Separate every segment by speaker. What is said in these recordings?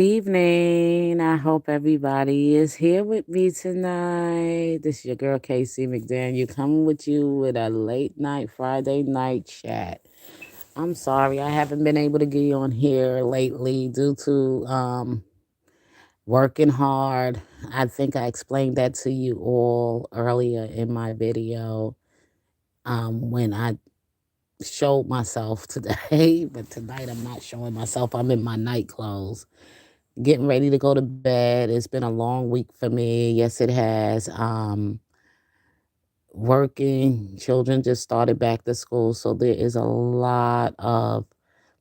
Speaker 1: Evening. I hope everybody is here with me tonight. This is your girl Casey McDaniel coming with you with a late night Friday night chat. I'm sorry I haven't been able to get on here lately due to working hard. I think I explained that to you all earlier in my video when I showed myself today, but tonight I'm not showing myself. I'm in my night clothes getting ready to go to bed. It's been a long week for me. Yes, it has. Working, children just started back to school, so there is a lot of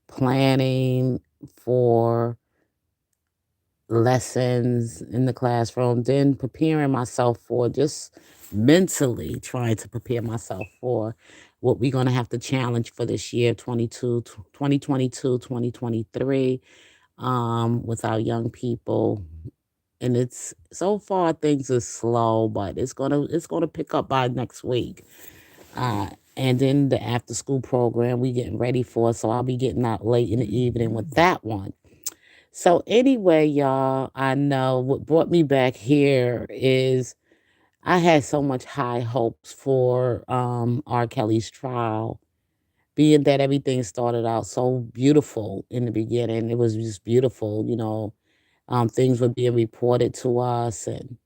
Speaker 1: planning for lessons in the classroom, then preparing myself for just mentally trying to prepare myself for what we're going to have to challenge for this year 2022, 2023 with our young people. And it's so far things are slow, but it's gonna pick up by next week. And then the after school program we getting ready for, so I'll be getting out late in the evening with that one. So anyway, y'all, I know what brought me back here is I had so much high hopes for R. Kelly's trial, being that everything started out so beautiful in the beginning. It was just beautiful, things were being reported to us and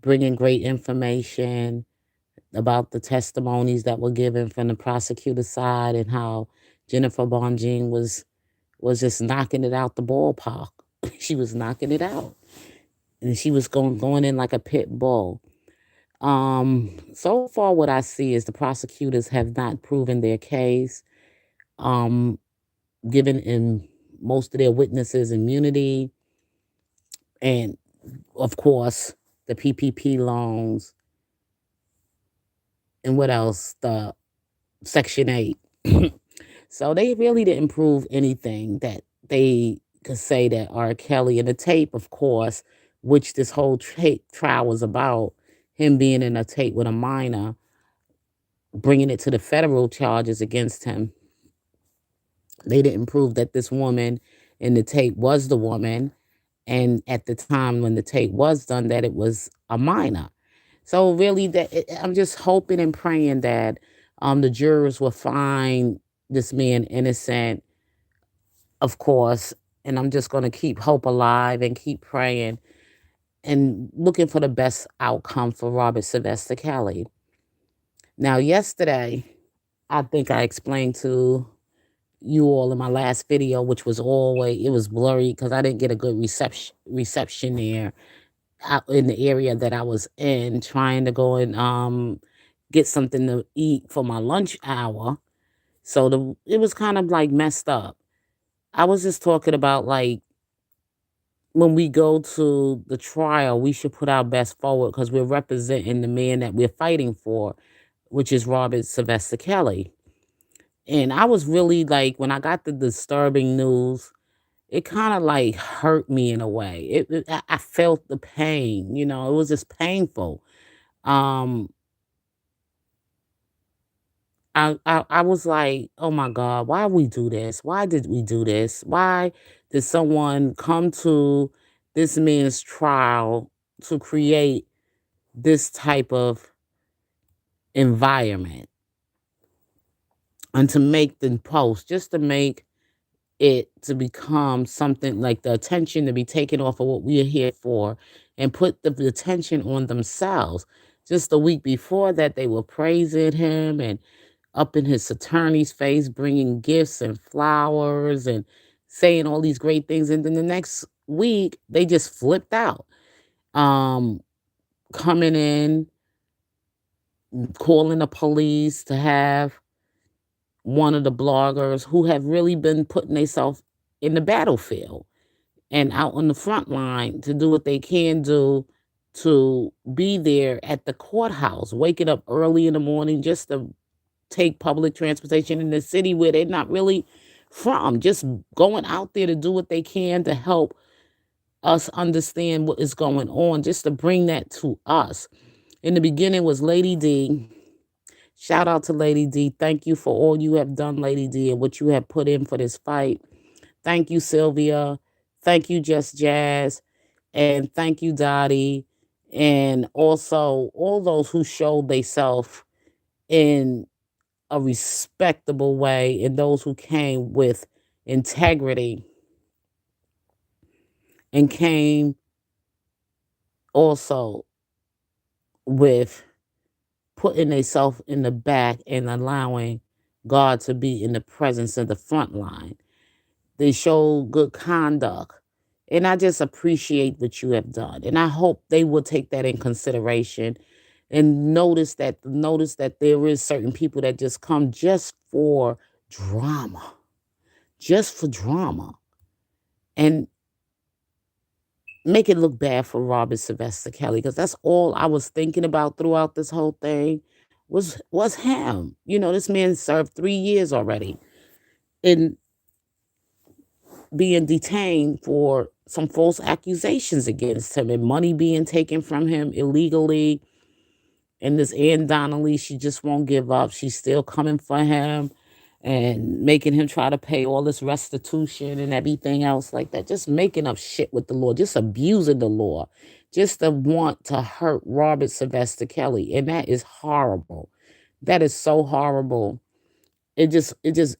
Speaker 1: bringing great information about the testimonies that were given from the prosecutor side and how Jennifer Bonjean was just knocking it out the ballpark. She was knocking it out, and she was going in like a pit bull. So far, what I see is the prosecutors have not proven their case. Um, given in most of their witnesses immunity, and of course the PPP loans, and what else? The Section 8. So they really didn't prove anything that they could say that R. Kelly, and the tape, of course, which this whole trial was about, him being in a tape with a minor, bringing it to the federal charges against him. They didn't prove that this woman in the tape was the woman, and at the time when the tape was done, that it was a minor. So really, I'm just hoping and praying that the jurors will find this man innocent, of course. And I'm just going to keep hope alive and keep praying and looking for the best outcome for Robert Sylvester Kelly. Now, yesterday, I think I explained to you all in my last video, which was always it was blurry because I didn't get a good reception there out in the area that I was in, trying to go and get something to eat for my lunch hour. So it was kind of like messed up. I was just talking about like when we go to the trial, we should put our best forward because we're representing the man that we're fighting for, which is Robert Sylvester Kelly. And I was really like, when I got the disturbing news, it kind of like hurt me in a way. I felt the pain, it was just painful. Um, I was like, oh my God, why we do this? Why did we do this? Why did someone come to this man's trial to create this type of environment and to make the post, just to make it to become something like the attention to be taken off of what we are here for and put the attention on themselves. Just the week before that, they were praising him and up in his attorney's face, bringing gifts and flowers and saying all these great things. And then the next week, they just flipped out, um, coming in, calling the police to have one of the bloggers who have really been putting themselves in the battlefield and out on the front line to do what they can do to be there at the courthouse, waking up early in the morning just to take public transportation in the city where they're not really from, just going out there to do what they can to help us understand what is going on, just to bring that to us. In the beginning was Lady D. Shout out to Lady D. Thank you for all you have done, Lady D, and what you have put in for this fight. Thank you, Sylvia. Thank you, Just Jazz. And thank you, Dottie. And also all those who showed themselves in a respectable way and those who came with integrity and came also with putting themselves in the back and allowing God to be in the presence of the front line. They show good conduct. And I just appreciate what you have done. And I hope they will take that in consideration and notice that there is certain people that just come just for drama. Just for drama. And make it look bad for Robert Sylvester Kelly, because that's all I was thinking about throughout this whole thing was him. This man served 3 years already in being detained for some false accusations against him and money being taken from him illegally. And this Ann Donnelly, she just won't give up. She's still coming for him and making him try to pay all this restitution and everything else like that. Just making up shit with the law, just abusing the law, just to want to hurt Robert Sylvester Kelly. And that is horrible. That is so horrible. It just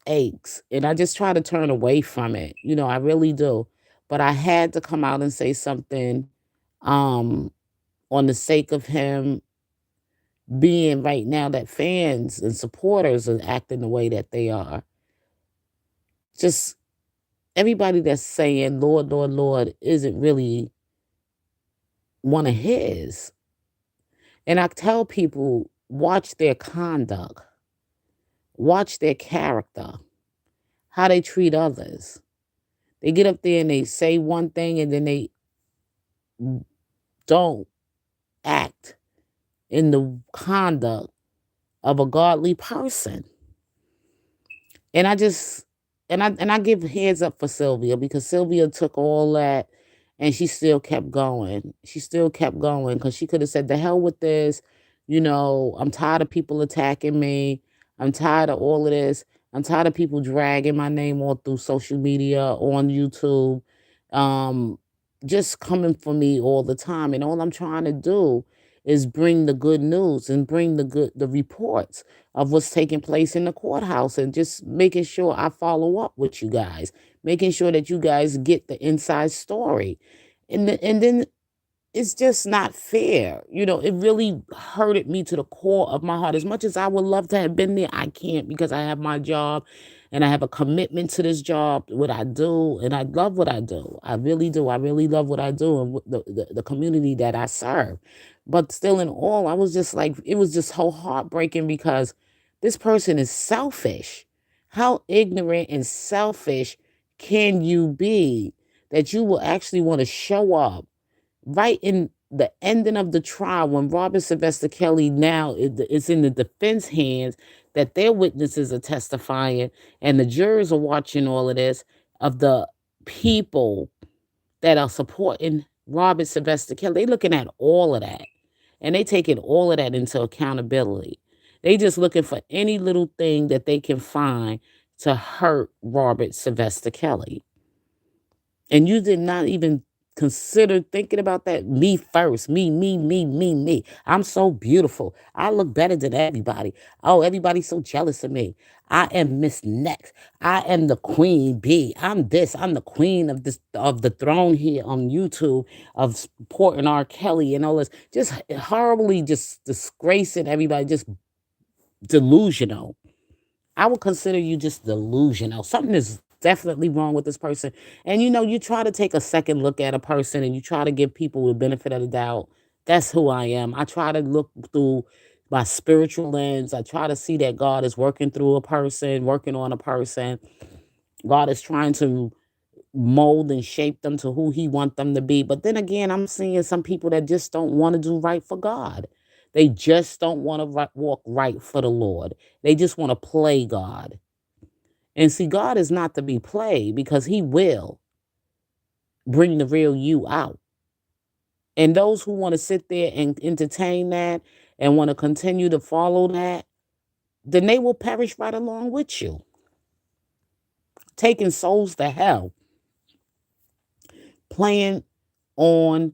Speaker 1: aches. And I just try to turn away from it. I really do. But I had to come out and say something um on the sake of him being right now that fans and supporters are acting the way that they are. Just everybody that's saying Lord, Lord, Lord isn't really one of his. And I tell people, watch their conduct, watch their character, how they treat others. They get up there and they say one thing and then they don't act in the conduct of a godly person. And I give heads up for Sylvia, because Sylvia took all that and she still kept going. She still kept going because she could have said, the hell with this. I'm tired of people attacking me. I'm tired of all of this. I'm tired of people dragging my name all through social media, on YouTube, um, just coming for me all the time. And all I'm trying to do is bring the good news and bring the reports of what's taking place in the courthouse, and just making sure I follow up with you guys, making sure that you guys get the inside story. And then it's just not fair. It really hurted me to the core of my heart. As much as I would love to have been there, I can't, because I have my job and I have a commitment to this job, what I do, and I love what I do. I really do. I really love what I do and the community that I serve. But still, in all, I was just like, it was just so heartbreaking, because this person is selfish. How ignorant and selfish can you be that you will actually want to show up right in the ending of the trial, when Robert Sylvester Kelly now is in the defense hands, that their witnesses are testifying and the jurors are watching all of this, of the people that are supporting Robert Sylvester Kelly. They looking at all of that, and they taking all of that into accountability. They just looking for any little thing that they can find to hurt Robert Sylvester Kelly. And you did not even consider thinking about that. Me first. Me, me, me, me, me. I'm so beautiful. I look better than everybody. Oh, everybody's so jealous of me. I am Miss Next. I am the queen bee. I'm this. I'm the queen of the throne here on YouTube, of supporting R. Kelly and all this. Just horribly just disgracing everybody, just delusional. I would consider you just delusional. Something is definitely wrong with this person. And you try to take a second look at a person and you try to give people the benefit of the doubt. That's who I am. I try to look through my spiritual lens. I try to see that God is working through a person, working on a person. God is trying to mold and shape them to who he wants them to be. But then again, I'm seeing some people that just don't want to do right for God. They just don't want to walk right for the Lord. They just want to play God. And see, God is not to be played, because he will bring the real you out. And those who want to sit there and entertain that and want to continue to follow that, then they will perish right along with you, taking souls to hell. playing on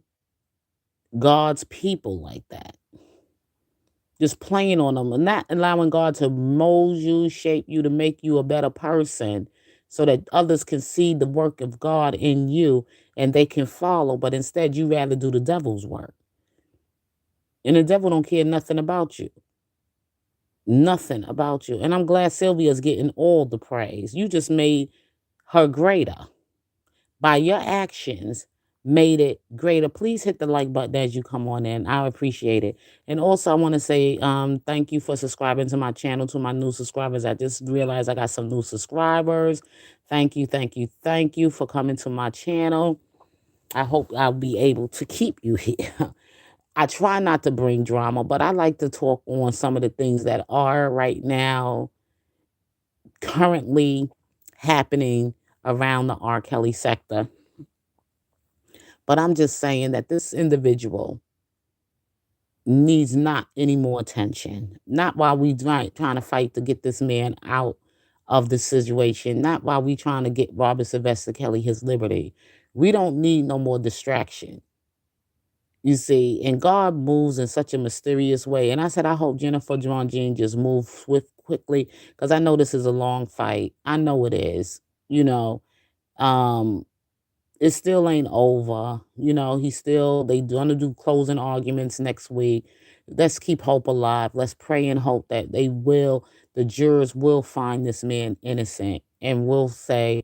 Speaker 1: God's people like that. Just playing on them and not allowing God to mold you, shape you to make you a better person so that others can see the work of God in you and they can follow. But instead, you rather do the devil's work. And the devil don't care nothing about you. Nothing about you. And I'm glad Sylvia's getting all the praise. You just made her greater. By your actions, made it greater. Please hit the like button as you come on in. I appreciate it. And also I want to say thank you for subscribing to my channel, to my new subscribers. I just realized I got some new subscribers. Thank you, thank you, thank you for coming to my channel. I hope I'll be able to keep you here. I try not to bring drama, but I like to talk on some of the things that are right now currently happening around the R. Kelly sector. But I'm just saying that this individual needs not any more attention. Not while we trying to fight to get this man out of the situation. Not while we trying to get Robert Sylvester Kelly his liberty. We don't need no more distraction. You see, and God moves in such a mysterious way. And I said, I hope Jennifer John Jean just move quickly, because I know this is a long fight. I know it is. You know, um, it still ain't over. You know, they gonna do closing arguments next week. Let's keep hope alive. Let's pray and hope that the jurors will find this man innocent and will say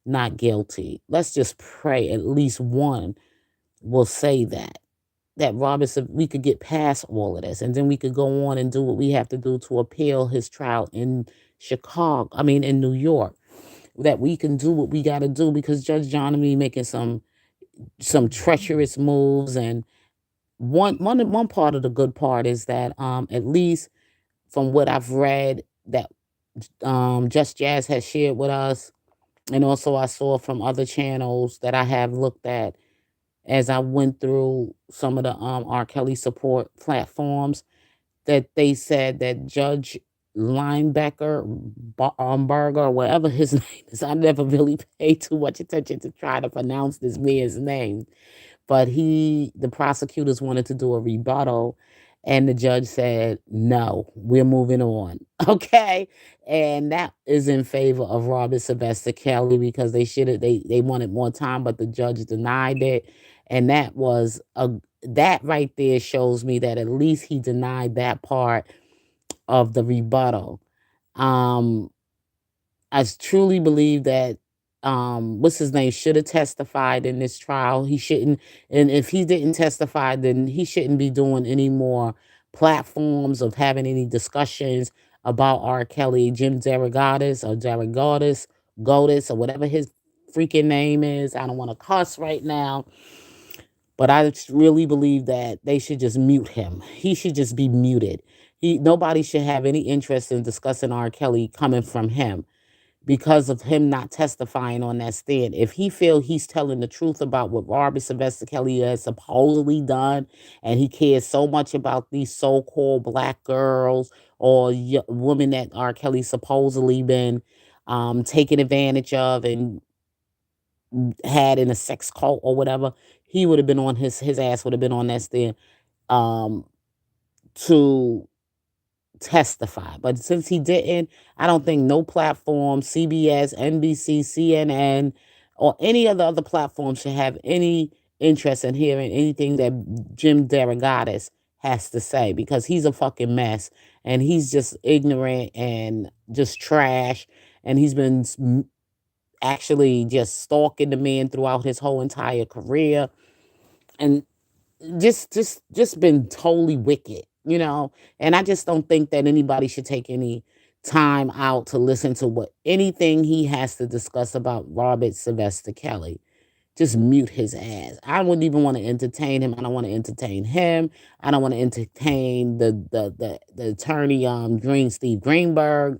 Speaker 1: not guilty. Let's just pray at least one will say that Robinson, we could get past all of this, and then we could go on and do what we have to do to appeal his trial in in New York. That we can do what we got to do, because Judge Johnny making some treacherous moves. And one part of the good part is that at least from what I've read that Just Jazz has shared with us, and also I saw from other channels that I have looked at as I went through some of the R. Kelly support platforms, that they said that Judge Linebacker, Berger, or whatever his name is. I never really paid too much attention to try to pronounce this man's name. But the prosecutors wanted to do a rebuttal, and the judge said, no, we're moving on. Okay. And that is in favor of Robert Sylvester Kelly, because they wanted more time, but the judge denied it. And that right there shows me that at least he denied that part of the rebuttal. Um, I truly believe that what's his name should have testified in this trial. He shouldn't, and if he didn't testify, then he shouldn't be doing any more platforms of having any discussions about R. Kelly. Jim Derogatis or Derogatis, Godis, or whatever his freaking name is. I don't want to cuss right now. But I really believe that they should just mute him. He should just be muted. Nobody should have any interest in discussing R. Kelly coming from him, because of him not testifying on that stand. If he feel he's telling the truth about what Robert Sylvester Kelly has supposedly done, and he cares so much about these so-called black girls or women that R. Kelly supposedly been taken advantage of and had in a sex cult or whatever, he would have been on his ass would have been on that stand um, to testify. But since he didn't, I don't think no platform, CBS, NBC, CNN, or any of the other platforms should have any interest in hearing anything that Jim Derogatis has to say, because he's a fucking mess and he's just ignorant and just trash. And he's been actually just stalking the man throughout his whole entire career, and just been totally wicked, you know. And I just don't think that anybody should take any time out to listen to what anything he has to discuss about Robert Sylvester Kelly. Just mute his ass. I wouldn't even want to entertain him. I don't want to entertain him. I don't want to entertain the attorney Steve Greenberg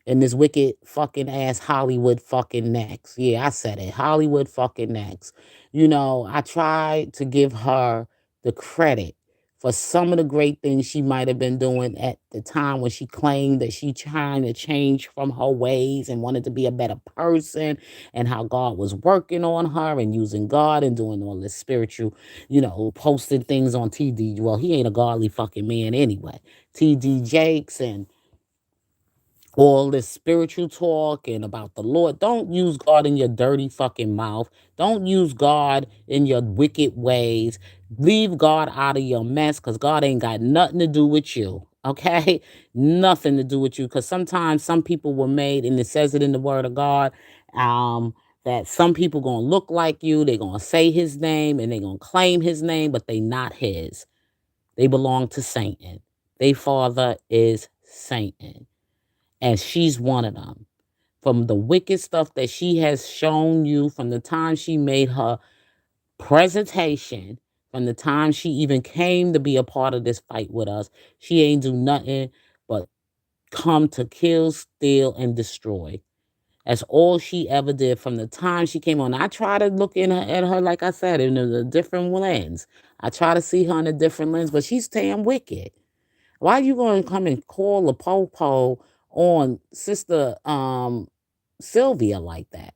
Speaker 1: and this wicked fucking ass Hollywood fucking next. Yeah, I said it. Hollywood fucking next. You know, I tried to give her the credit for some of the great things she might have been doing at the time when she claimed that she trying to change from her ways and wanted to be a better person, and how God was working on her and using God and doing all this spiritual, posting things on TD. Well, he ain't a godly fucking man anyway. TD Jakes and all this spiritual talk and about the Lord. Don't use God in your dirty fucking mouth. Don't use God in your wicked ways. Leave God out of your mess, because God ain't got nothing to do with you. Okay? Nothing to do with you. Because sometimes some people were made, and it says it in the word of God, that some people gonna look like you, they're gonna say his name and they're gonna claim his name, but they not his. They belong to Satan. Their father is Satan, and she's one of them. From the wicked stuff that she has shown you, from the time she made her presentation, from the time she even came to be a part of this fight with us, she ain't do nothing but come to kill, steal, and destroy. That's all she ever did from the time she came on. I try to look at her, like I said, in a different lens. I try to see her in a different lens, but she's damn wicked. Why are you going to come and call a popo on Sister Sylvia like that?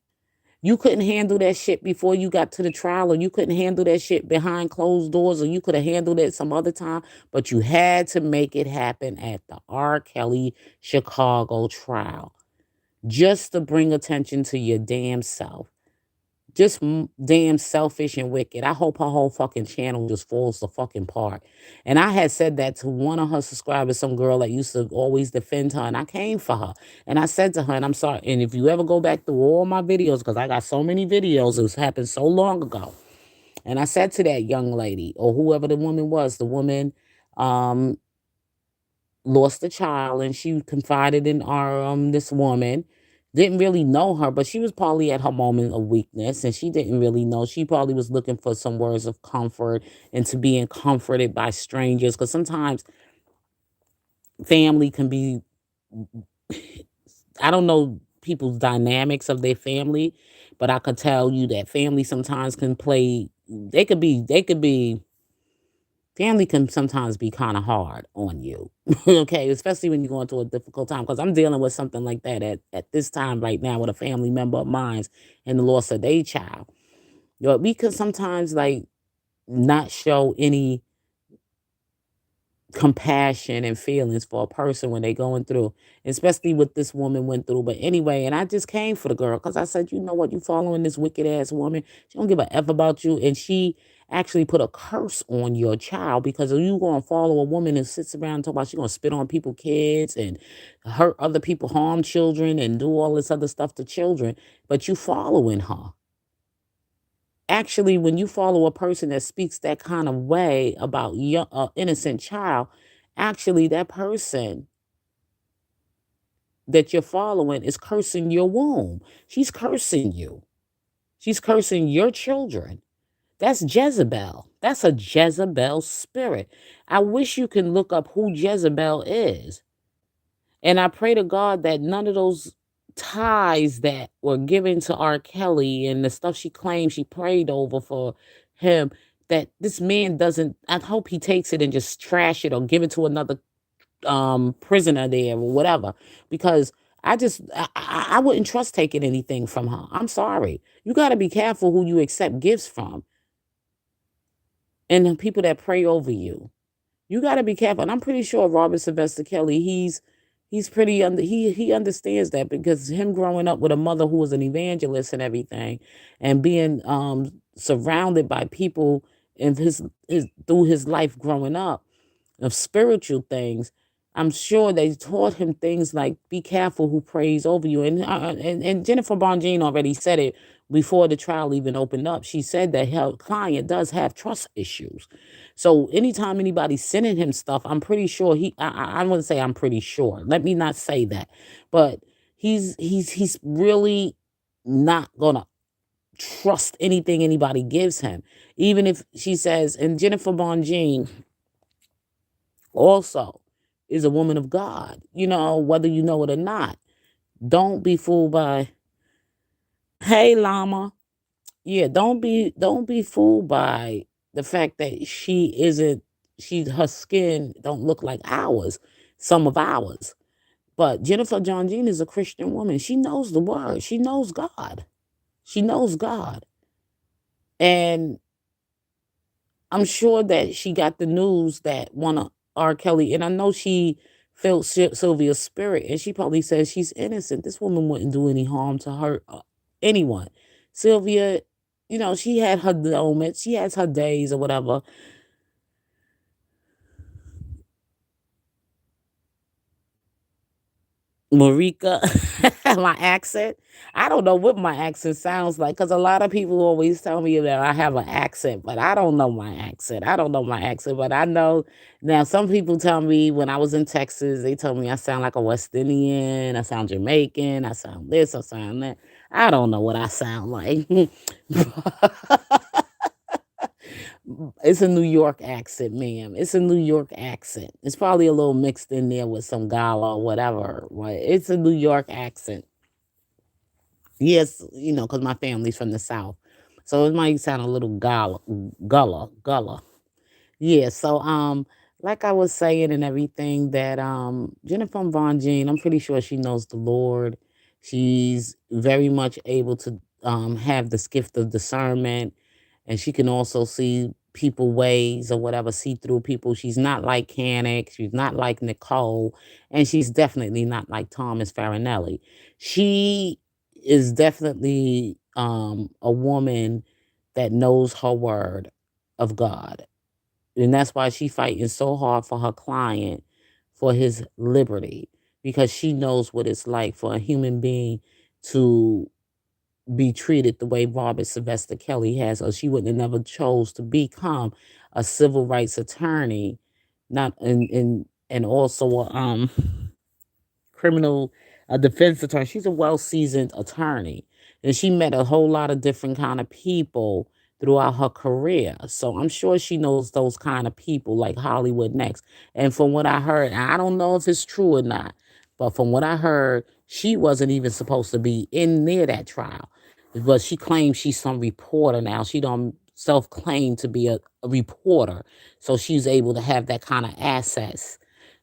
Speaker 1: You couldn't handle that shit before you got to the trial, or you couldn't handle that shit behind closed doors, or you could have handled it some other time, but you had to make it happen at the R. Kelly Chicago trial just to bring attention to your damn self. Just damn selfish and wicked. I hope her whole fucking channel just falls the fucking part. And I had said that to one of her subscribers, some girl that used to always defend her, and I came for her. And I said to her, and I'm sorry, and if you ever go back through all my videos, because I got so many videos, it was happened so long ago. And I said to that young lady, or whoever the woman was, the woman lost a child, and she confided in our this woman. Didn't really know her, but she was probably at her moment of weakness, and she didn't really know. She probably was looking for some words of comfort and to being comforted by strangers, because sometimes family can be, I don't know people's dynamics of their family, but I could tell you that family sometimes can play, they could be family can sometimes be kind of hard on you. Okay, especially when you're going through a difficult time, because I'm dealing with something like that at this time right now with a family member of mine and the loss of their child. We could sometimes like not show any compassion and feelings for a person when they going through, especially what this woman went through. But anyway, and I just came for the girl, because I said, you know what, you following this wicked ass woman, she don't give a F about you, and she actually put a curse on your child, because if you gonna follow a woman and sits around and talk about she gonna spit on people's kids and hurt other people, harm children, and do all this other stuff to children, but you following her. Actually, when you follow a person that speaks that kind of way about your innocent child, actually that person that you're following is cursing your womb. She's cursing you. She's cursing your children. That's Jezebel. That's a Jezebel spirit. I wish you can look up who Jezebel is. And I pray to God that none of those ties that were given to R. Kelly and the stuff she claimed she prayed over for him, that this man doesn't, I hope he takes it and just trash it or give it to another prisoner there or whatever. Because I wouldn't trust taking anything from her. I'm sorry. You got to be careful who you accept gifts from, and the people that pray over you. You gotta be careful. And I'm pretty sure Robert Sylvester Kelly, he's pretty he understands that, because him growing up with a mother who was an evangelist and everything, and being surrounded by people in his through his life growing up of spiritual things. I'm sure they taught him things like be careful who prays over you. And Jennifer Bonjean already said it before the trial even opened up. She said that her client does have trust issues. So anytime anybody's sending him stuff, I'm pretty sure I wouldn't say I'm pretty sure. Let me not say that. But he's really not gonna trust anything anybody gives him. Even if she says, and Jennifer Bonjean also is a woman of God, whether you know it or not. Don't be fooled by, hey llama. Yeah, don't be fooled by the fact that her skin don't look like ours, some of ours. But Jennifer John Jean is a Christian woman. She knows the word. She knows God. She knows God. And I'm sure that she got the news that one of R. Kelly, and I know she felt Sylvia's spirit, and she probably says she's innocent. This woman wouldn't do any harm to hurt anyone. Sylvia, she had her moments, she has her days or whatever. Marika, my accent. I don't know what my accent sounds like because a lot of people always tell me that I have an accent, but I don't know my accent. I don't know my accent, but I know now some people tell me when I was in Texas, they told me I sound like a West Indian, I sound Jamaican, I sound this, I sound that. I don't know what I sound like. It's a New York accent, ma'am. It's a New York accent. It's probably a little mixed in there with some Gala or whatever, but it's a New York accent. Yes, because my family's from the South. So it might sound a little Gullah. Yeah, so like I was saying and everything that Jennifer Von Jean, I'm pretty sure she knows the Lord. She's very much able to have this gift of discernment, and she can also see people ways or whatever, see through people. She's not like Canick, she's not like Nicole, and she's definitely not like Thomas Farinelli. She is definitely a woman that knows her word of God, and that's why she fighting so hard for her client for his liberty, because she knows what it's like for a human being to be treated the way Robert Sylvester Kelly has, or she wouldn't have never chose to become a civil rights attorney, not and also criminal a defense attorney. She's a well-seasoned attorney, and she met a whole lot of different kind of people throughout her career. So I'm sure she knows those kind of people like Hollywood Next. And from what I heard, and I don't know if it's true or not, but from what I heard, she wasn't even supposed to be in near that trial. But she claims she's some reporter now. She don't self-claim to be a reporter. So she's able to have that kind of access.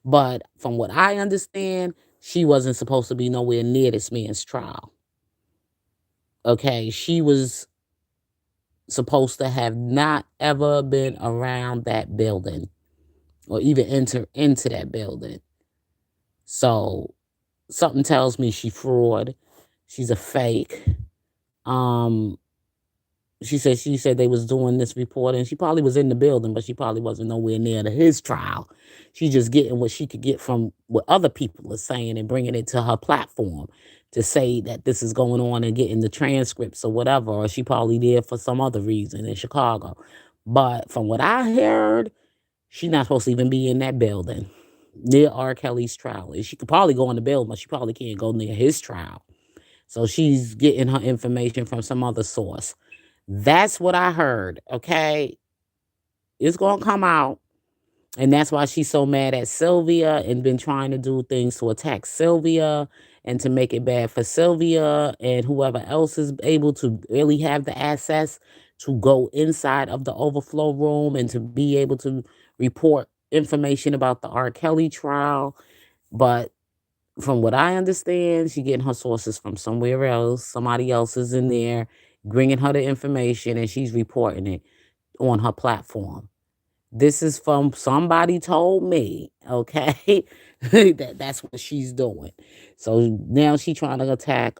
Speaker 1: But from what I understand, she wasn't supposed to be nowhere near this man's trial. Okay, she was supposed to have not ever been around that building or even enter into that building. So something tells me she fraud. She's a fake. Um, she said they was doing this report, and she probably was in the building, but she probably wasn't nowhere near to his trial. She just getting what she could get from what other people are saying and bringing it to her platform to say that this is going on and getting the transcripts or whatever, or she probably there for some other reason in Chicago. But from what I heard, she's not supposed to even be in that building near R. Kelly's trial. And she could probably go in the building, but she probably can't go near his trial. So she's getting her information from some other source. That's what I heard, okay? It's gonna come out. And that's why she's so mad at Sylvia and been trying to do things to attack Sylvia and to make it bad for Sylvia and whoever else is able to really have the access to go inside of the overflow room and to be able to report information about the R. Kelly trial. But from what I understand, she getting her sources from somewhere else. Somebody else is in there bringing her the information, and she's reporting it on her platform. This is from somebody told me, okay? That's what she's doing. So now she trying to attack,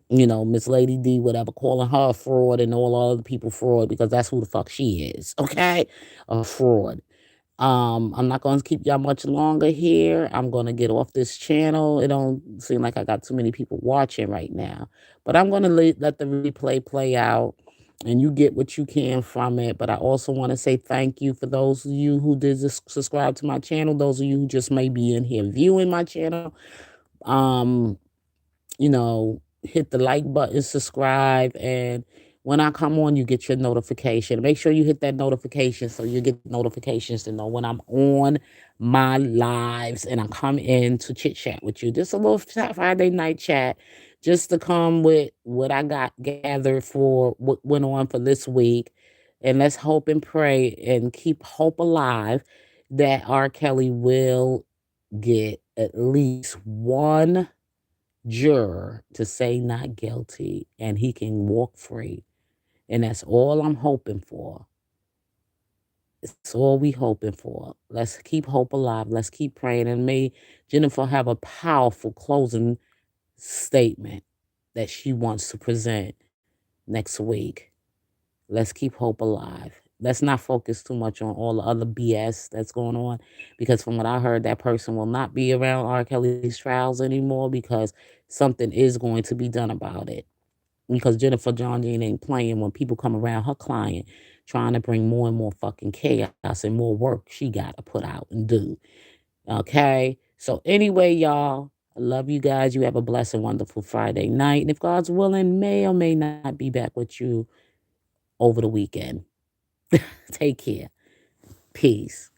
Speaker 1: Miss Lady D, whatever, calling her a fraud and all other people fraud because that's who the fuck she is, okay? A fraud. I'm not going to keep y'all much longer here. I'm going to get off this channel. It don't seem like I got too many people watching right now. But I'm going to let the replay play out and you get what you can from it. But I also want to say thank you for those of you who did subscribe to my channel. Those of you who just may be in here viewing my channel. Um, hit the like button, subscribe, and when I come on, you get your notification. Make sure you hit that notification so you get notifications to know when I'm on my lives and I come in to chit chat with you. Just a little Friday night chat, just to come with what I got gathered for what went on for this week. And let's hope and pray and keep hope alive that R. Kelly will get at least one juror to say not guilty and he can walk free. And that's all I'm hoping for. It's all we hoping for. Let's keep hope alive. Let's keep praying. And may Jennifer have a powerful closing statement that she wants to present next week. Let's keep hope alive. Let's not focus too much on all the other BS that's going on, because from what I heard, that person will not be around R. Kelly's trials anymore because something is going to be done about it. Because Jennifer John Dean ain't playing when people come around her client trying to bring more and more fucking chaos and more work she got to put out and do. Okay? So anyway, y'all, I love you guys. You have a blessed and wonderful Friday night. And if God's willing, may or may not be back with you over the weekend. Take care. Peace.